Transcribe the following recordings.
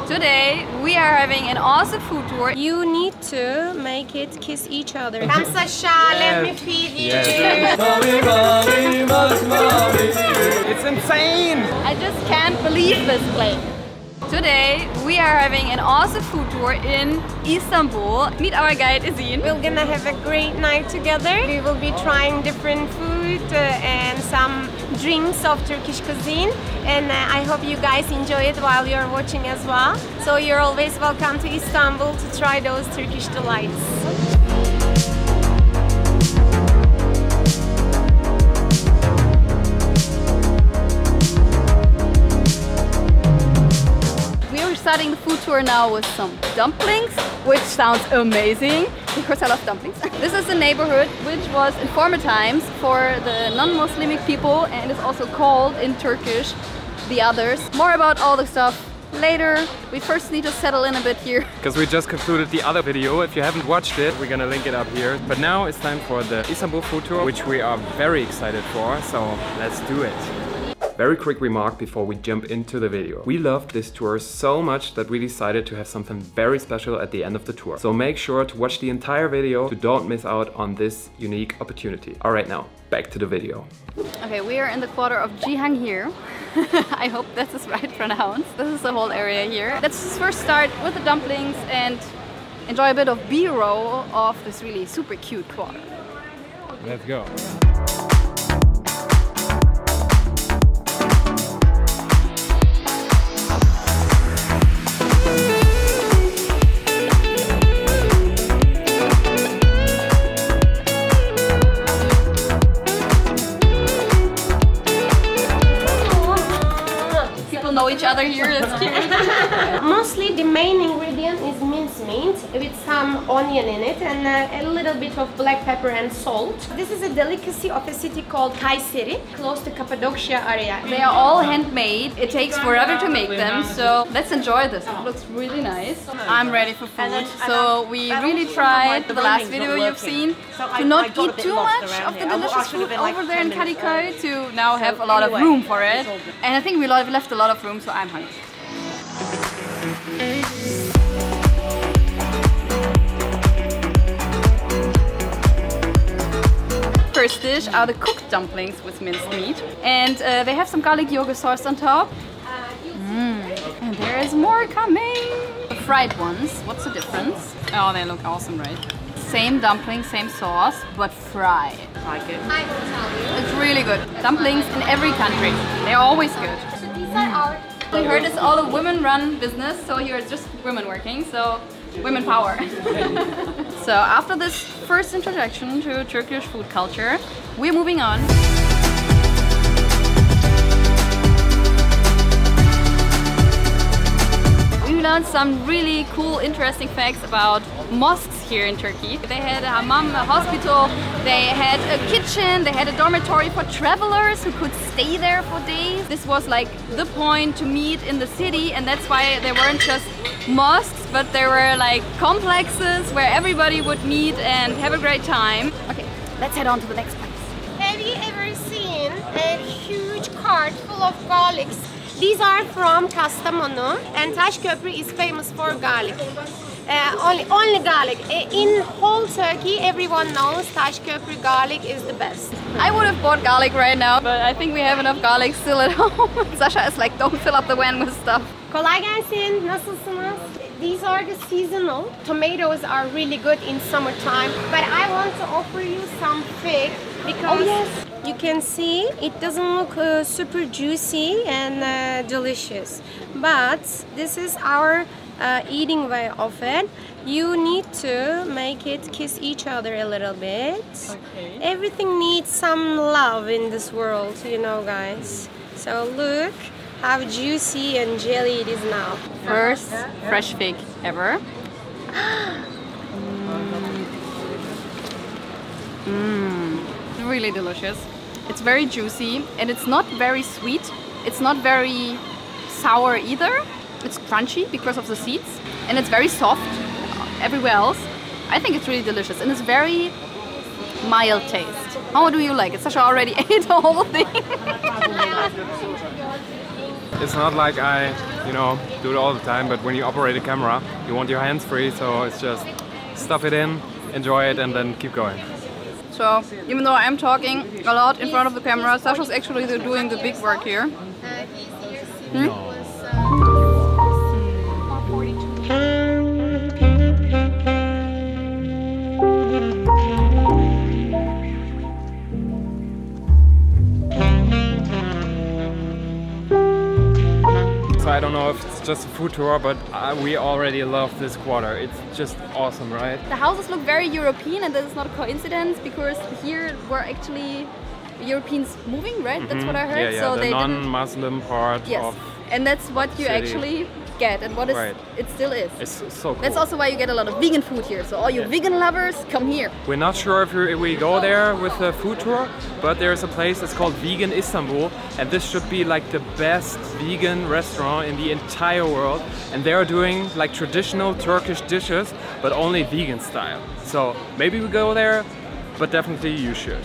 Today we are having an awesome food tour. You need to make it kiss each other. Come Sascha, let me feed you. It's insane! I just can't believe this place. Today we are having an awesome food tour in Istanbul. Meet our guide Esin. We're gonna have a great night together. We will be trying different food and some drinks of Turkish cuisine. And I hope you guys enjoy it while you're watching as well. So you're always welcome to Istanbul to try those Turkish delights. Starting the food tour now with some dumplings, which sounds amazing because I love dumplings. This is the neighborhood which was in former times for the non-Muslimic people and is also called in Turkish the others. More about all the stuff later. We first need to settle in a bit here. Because we just concluded the other video. If you haven't watched it, we're gonna link it up here. But now it's time for the Istanbul food tour, which we are very excited for, so let's do it. Very quick remark before we jump into the video. We loved this tour so much that we decided to have something very special at the end of the tour. So make sure to watch the entire video to don't miss out on this unique opportunity. Alright, now back to the video. Okay, we are in the quarter of Cihangir. I hope this is right pronounced. This is the whole area here. Let's first start with the dumplings and enjoy a bit of B-roll of this really super cute quarter. Let's go. Know each other here, that's cute. Mostly the main ingredient is mincemeat with some onion in it and a little bit of black pepper and salt. This is a delicacy of a city called Kayseri, close to Cappadocia area. They are all handmade. It takes forever to make them, so let's enjoy this. It looks really nice. I'm ready for food. So we really tried the last video you've seen to not eat too much of the delicious food over there in Kadıköy to now have a lot of room for it. And I think we left a lot of room, so I'm hungry. First dish are the cooked dumplings with minced meat, and they have some garlic yogurt sauce on top. And there is more coming. The fried ones, what's the difference? Oh, they look awesome, right? Same dumpling, same sauce, but fried. Like it. I will tell you. It's really good. Dumplings in every country. They're always good. So these are our... We heard it's all a women-run business, so here it's just women working, so women power. So after this first introduction to Turkish food culture, we're moving on. We learned some really cool, interesting facts about mosques here in Turkey. They had a hammam, a hospital, they had a kitchen, they had a dormitory for travelers who could stay there for days. This was like the point to meet in the city, and that's why they weren't just mosques, but there were like complexes where everybody would meet and have a great time. Okay, let's head on to the next place. Have you ever seen a huge cart full of garlics? These are from Kastamonu, and Taşköprü is famous for garlic. Only garlic. In whole Turkey, everyone knows Taşköprü garlic is the best. I would have bought garlic right now, but I think we have enough garlic still at home. Sascha is like, don't fill up the van with stuff. Kolay gelsin. Nasılsınız? These are the seasonal. Tomatoes are really good in summertime, but I want to offer you some fig because you can see it doesn't look super juicy and delicious. But this is our eating way of it. You need to make it kiss each other a little bit. Okay. Everything needs some love in this world, you know, guys. So look how juicy and jelly it is now. First fresh fig ever. Really delicious. It's very juicy and it's not very sweet. It's not very sour either. It's crunchy because of the seeds and it's very soft everywhere else. I think it's really delicious and it's very mild taste. How do you like it? Sascha already ate the whole thing. It's not like I, you know, do it all the time, but when you operate a camera, you want your hands free, so it's just stuff it in, enjoy it, and then keep going. So, even though I'm talking a lot in front of the camera, Sascha's actually doing the big work here. So I don't know if it's just a food tour, but we already love this quarter. It's just awesome, right? The houses look very European, and that is not a coincidence because here were actually Europeans moving, right? That's what I heard. Yeah, so the they non-Muslim part of and that's what you actually get, and what is it still is. It's so cool. That's also why you get a lot of vegan food here. So all you vegan lovers, come here. We're not sure if we go there with a food tour, but there's a place that's called Vegan Istanbul, and this should be like the best vegan restaurant in the entire world. And they're doing like traditional Turkish dishes, but only vegan style. So maybe we go there, but definitely you should.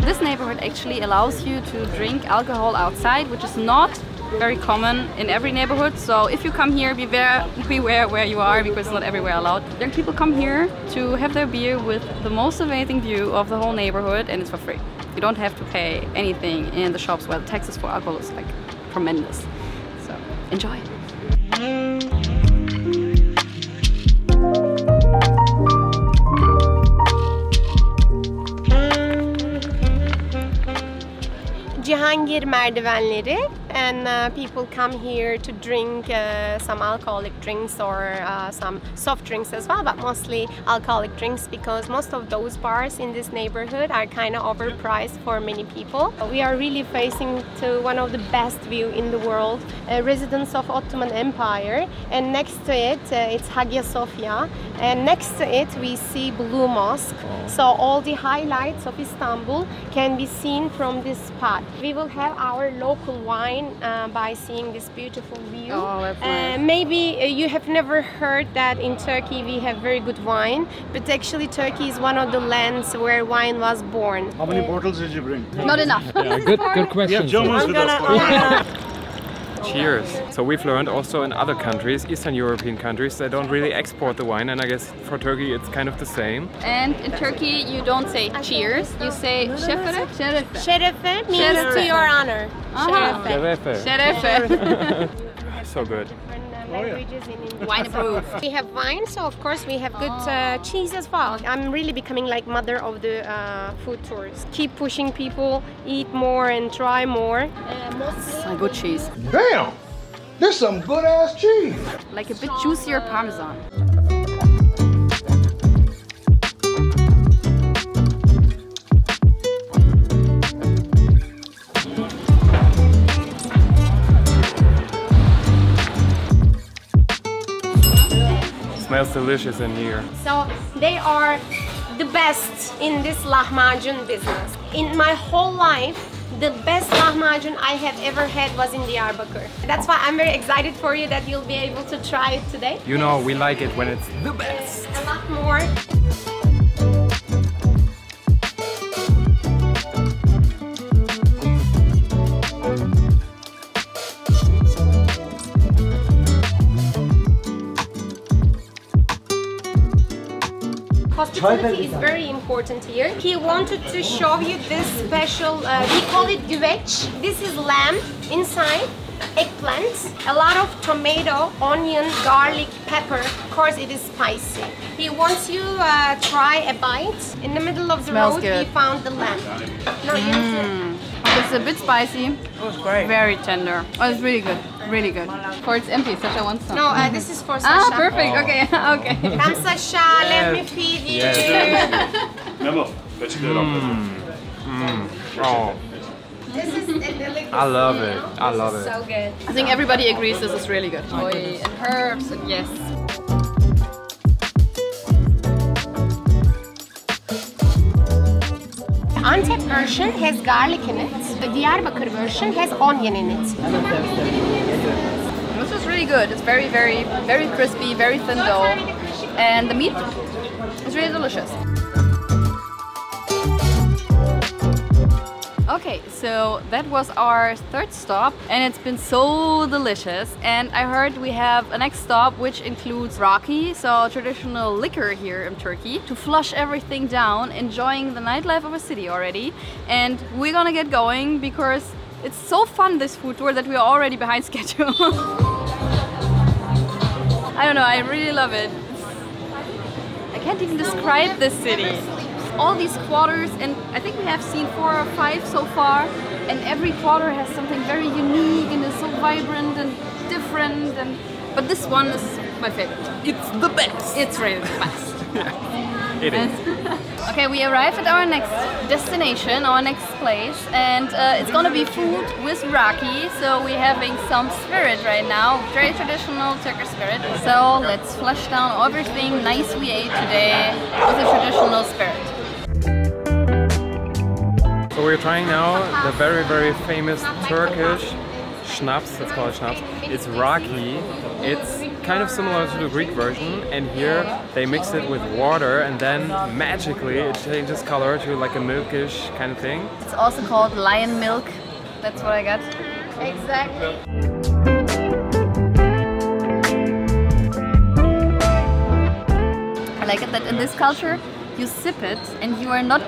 This neighborhood actually allows you to drink alcohol outside, which is not very common in every neighborhood. So if you come here, beware where you are, because it's not everywhere allowed. Young people come here to have their beer with the most amazing view of the whole neighborhood, and it's for free. You don't have to pay anything in the shops where the taxes for alcohol is like tremendous. So enjoy. Cihangir merdivenleri, and people come here to drink some alcoholic drinks or some soft drinks as well, but mostly alcoholic drinks because most of those bars in this neighborhood are kind of overpriced for many people. We are really facing to one of the best view in the world, residence of Ottoman Empire, and next to it it's Hagia Sophia, and next to it we see Blue Mosque. So all the highlights of Istanbul can be seen from this spot. We will have our local wine by seeing this beautiful view. Oh, that's nice. Maybe you have never heard that in Turkey we have very good wine, but actually Turkey is one of the lands where wine was born. How many bottles did you bring? Not enough. Yeah, good question. Cheers. So we've learned also in other countries, Eastern European countries, they don't really export the wine, and I guess for Turkey it's kind of the same. And in Turkey you don't say cheers, you say şerefe. Şerefe means to your honor. Şerefe. So good. Languages in English. Wine approved. We have wine, so of course we have good cheese as well. I'm really becoming like mother of the food tours. Keep pushing people, eat more and try more. A good cheese. Damn! This is some good ass cheese! Like a bit juicier Parmesan. Smells delicious in here. So they are the best in this lahmacun business. In my whole life, the best lahmacun I have ever had was in Diyarbakır. That's why I'm very excited for you that you'll be able to try it today. You know, we like it when it's the best. A lot more. Hospitality is very important here. He wanted to show you this special, we call it güveç. This is lamb inside, eggplant, a lot of tomato, onion, garlic, pepper. Of course it is spicy. He wants you to try a bite. In the middle of the Smells road good. we found the lamb. No, It's a bit spicy. It was great. Very tender. Oh, it's really good. Really good. For it's empty, Sascha wants some. no, this is for Sascha. Ah, perfect. Okay, okay. Come Sascha, let me feed you. Memo, let's get it up. Oh, This is a delicacy. I love it. I love it. So good. I think everybody agrees this is really good. Oil and herbs and yes. Antep version has garlic in it. The Diyarbakır version has onion in it. This is really good. It's very, very crispy, very thin dough. And the meat is really delicious. So that was our third stop and it's been so delicious. And I heard we have a next stop which includes Raki, so traditional liquor here in Turkey, to flush everything down, enjoying the nightlife of a city already. And we're gonna get going because it's so fun, this food tour, that we're already behind schedule. I don't know, I really love it. I can't even describe this city. All these quarters, and I think we have seen 4 or 5 so far, and every quarter has something very unique and is so vibrant and different, but this one is my favorite. It's the best! It's really the best. It is. Okay, we arrived at our next destination, our next place, and it's gonna be food with Raki. So we're having some spirit right now, very traditional Turkish spirit. So let's flush down everything nice we ate today with a traditional spirit. So we're trying now the very, very famous Turkish schnapps, let's call it schnapps. It's Raki. It's kind of similar to the Greek version, and here they mix it with water and then magically it changes color to like a milkish kind of thing. It's also called lion milk. That's what I got. Exactly. I like it that in this culture you sip it and you are not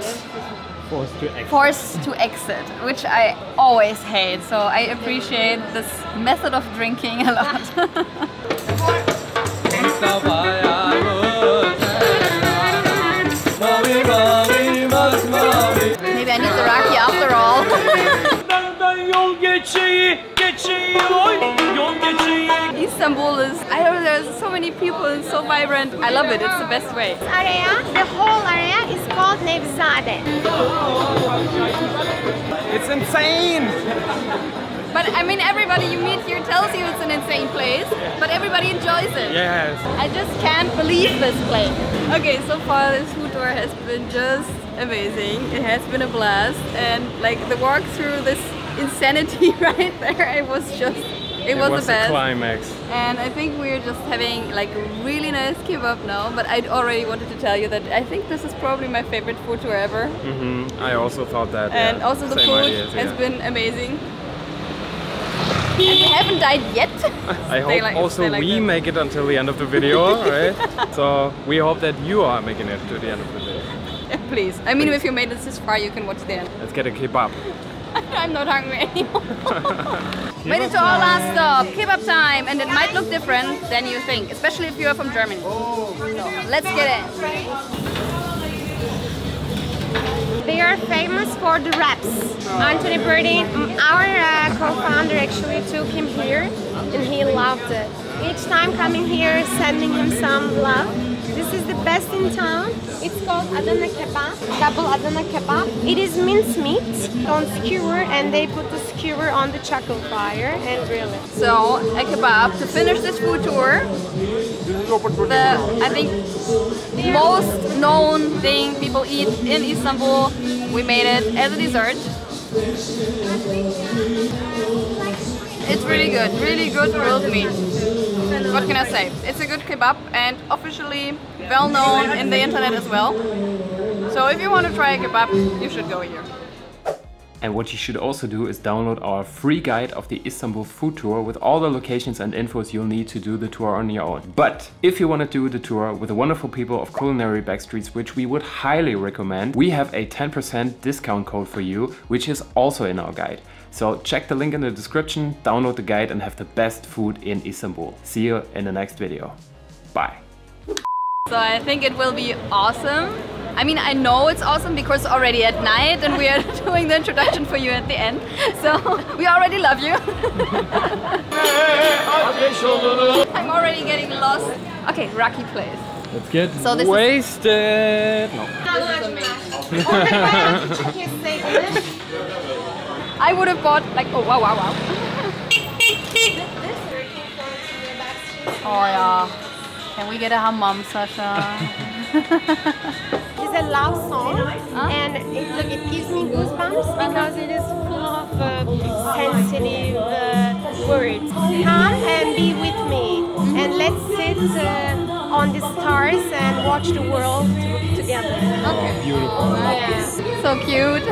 Forced to exit, which I always hate. So I appreciate this method of drinking a lot. Maybe I need the Raki after all. Istanbul is, I don't know, there's so many people and so vibrant. I love it, it's the best way. This area, the whole area is called Nevizade. It's insane! But I mean, everybody you meet here tells you it's an insane place, but everybody enjoys it. Yes. I just can't believe this place. Okay, so far this food tour has been just amazing. It has been a blast, and like the walk through this insanity right there, it was the best. Climax. And I think we're just having like a really nice kebab now, but I already wanted to tell you that I think this is probably my favorite food tour ever. I also thought that. And yeah. also the Same food ideas, has yeah. been amazing. And we haven't died yet. I hope also we make it until the end of the video, right? So we hope that you are making it to the end of the video. Please. I mean, if you made it this far, you can watch the end. Let's get a kebab. I'm not hungry anymore. Made it to our last stop, kebab time, and it might look different than you think, especially if you are from Germany. So let's get in. They are famous for the wraps. Anthony Bourdain, our co-founder, actually took him here, and he loved it. Each time coming here, sending him some love. This is the best in town. It's called Adana Kebap, double Adana Kebap. It is minced meat on skewer, and they put the skewer on the charcoal fire and grill it. So a kebab to finish this food tour. I think most known thing people eat in Istanbul. We made it as a dessert. It's really good grilled meat. What can I say? It's a good kebab and officially well known in the internet as well. So if you want to try a kebab, you should go here. And what you should also do is download our free guide of the Istanbul food tour with all the locations and infos you'll need to do the tour on your own. But if you want to do the tour with the wonderful people of Culinary Backstreets, which we would highly recommend, we have a 10% discount code for you, which is also in our guide. So check the link in the description, download the guide and have the best food in Istanbul. See you in the next video. Bye. So I think it will be awesome. I mean, I know it's awesome because it's already at night and we are doing the introduction for you at the end. So we already love you. I'm already getting lost. Okay, Raki place. Let's get this wasted. No. This is amazing. Check his steak. I would have bought like, oh wow, wow, wow. Oh yeah. Can we get a hammam, Sascha? It's a love song, and it gives me goosebumps because it is full of sensitive words. Come and be with me, and let's sit on the stars and watch the world together. Okay. Beautiful. Nice. So cute.